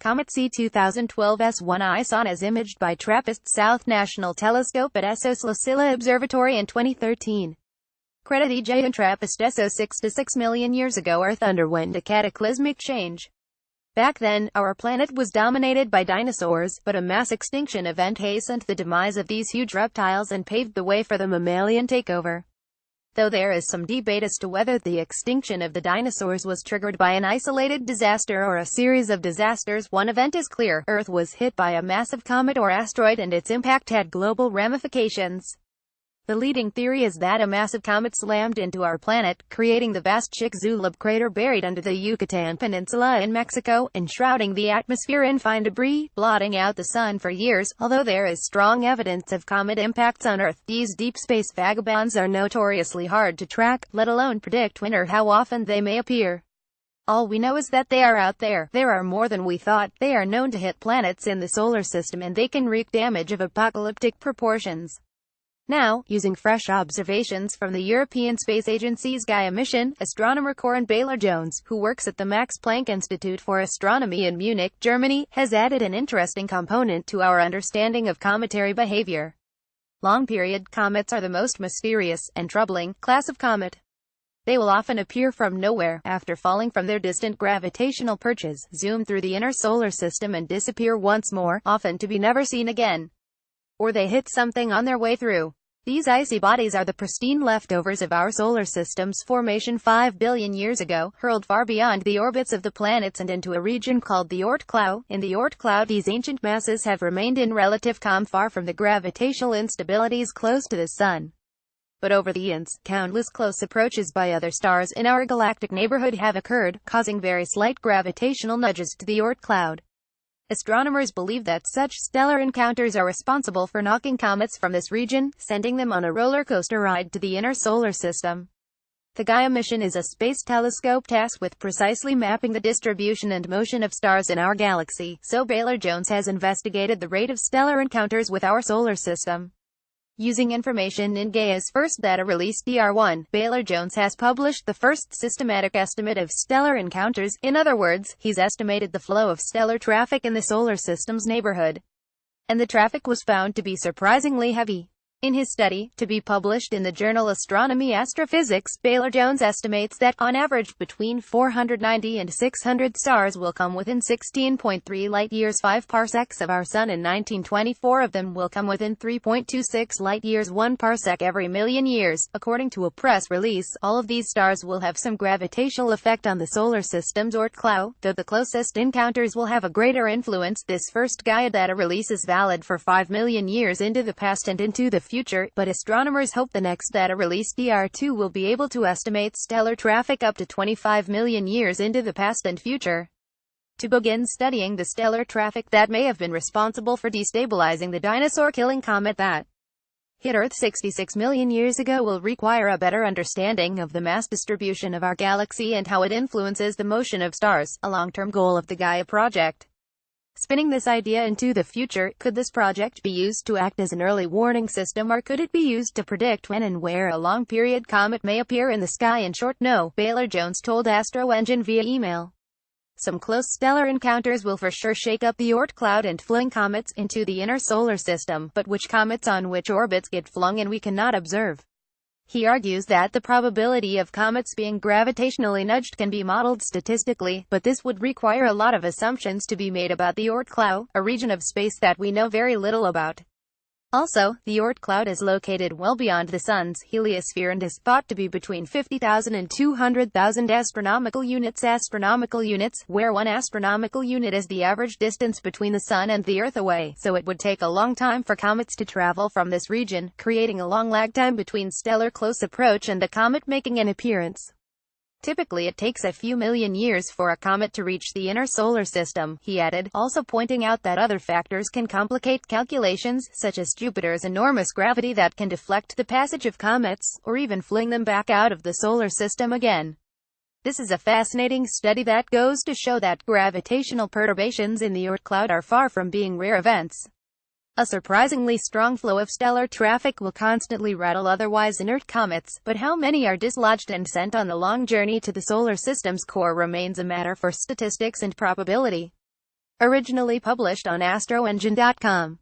Comet C2012 S1 ISON as imaged by TRAPPISTSouth National Telescope at ESOs La Silla Observatory in 2013. Credited JehinTRAPPISTESO Sixtysix million years ago Earth underwent a cataclysmic change. Back then, our planet was dominated by dinosaurs, but a mass extinction event hastened the demise of these huge reptiles and paved the way for the mammalian takeover. Though there is some debate as to whether the extinction of the dinosaurs was triggered by an isolated disaster or a series of disasters, one event is clear: Earth was hit by a massive comet or asteroid and its impact had global ramifications. The leading theory is that a massive comet slammed into our planet, creating the vast Chicxulub crater buried under the Yucatan Peninsula in Mexico, enshrouding the atmosphere in fine debris, blotting out the sun for years. Although there is strong evidence of comet impacts on Earth, these deep space vagabonds are notoriously hard to track, let alone predict when or how often they may appear. All we know is that they are out there. There are more than we thought. They are known to hit planets in the solar system and they can wreak damage of apocalyptic proportions. Now, using fresh observations from the European Space Agency's Gaia mission, astronomer Corinne Baylor-Jones, who works at the Max Planck Institute for Astronomy in Munich, Germany, has added an interesting component to our understanding of cometary behavior. Long-period comets are the most mysterious and troubling class of comet. They will often appear from nowhere, after falling from their distant gravitational perches, zoom through the inner solar system and disappear once more, often to be never seen again. Or they hit something on their way through. These icy bodies are the pristine leftovers of our solar system's formation 5 billion years ago, hurled far beyond the orbits of the planets and into a region called the Oort cloud. In the Oort cloud, these ancient masses have remained in relative calm far from the gravitational instabilities close to the Sun. But over the eons, countless close approaches by other stars in our galactic neighborhood have occurred, causing very slight gravitational nudges to the Oort cloud. Astronomers believe that such stellar encounters are responsible for knocking comets from this region, sending them on a roller coaster ride to the inner solar system. The Gaia mission is a space telescope tasked with precisely mapping the distribution and motion of stars in our galaxy, so Baylor-Jones has investigated the rate of stellar encounters with our solar system. Using information in Gaia's first data release DR1, Baylor-Jones has published the first systematic estimate of stellar encounters. In other words, he's estimated the flow of stellar traffic in the solar system's neighborhood. And the traffic was found to be surprisingly heavy. In his study, to be published in the journal Astronomy Astrophysics, Baylor-Jones estimates that, on average, between 490 and 600 stars will come within 16.3 light-years 5 parsecs of our Sun, and 1924 of them will come within 3.26 light-years 1 parsec every million years. According to a press release, all of these stars will have some gravitational effect on the solar system's Oort cloud, though the closest encounters will have a greater influence. This first Gaia data release is valid for 5 million years into the past and into the future, but astronomers hope the next data release DR2 will be able to estimate stellar traffic up to 25 million years into the past and future. To begin studying the stellar traffic that may have been responsible for destabilizing the dinosaur-killing comet that hit Earth 66 million years ago will require a better understanding of the mass distribution of our galaxy and how it influences the motion of stars, a long-term goal of the Gaia project. Spinning this idea into the future, could this project be used to act as an early warning system, or could it be used to predict when and where a long-period comet may appear in the sky? In short, no, Baylor-Jones told Astro Engine via email. Some close stellar encounters will for sure shake up the Oort cloud and fling comets into the inner solar system, but which comets on which orbits get flung and we cannot observe. He argues that the probability of comets being gravitationally nudged can be modeled statistically, but this would require a lot of assumptions to be made about the Oort cloud, a region of space that we know very little about. Also, the Oort cloud is located well beyond the Sun's heliosphere and is thought to be between 50,000 and 200,000 astronomical units, where 1 astronomical unit is the average distance between the Sun and the Earth away, so it would take a long time for comets to travel from this region, creating a long lag time between stellar close approach and the comet making an appearance. Typically it takes a few million years for a comet to reach the inner solar system, he added, also pointing out that other factors can complicate calculations, such as Jupiter's enormous gravity that can deflect the passage of comets, or even fling them back out of the solar system again. This is a fascinating study that goes to show that gravitational perturbations in the Oort cloud are far from being rare events. A surprisingly strong flow of stellar traffic will constantly rattle otherwise inert comets, but how many are dislodged and sent on the long journey to the solar system's core remains a matter for statistics and probability. Originally published on astroengine.com.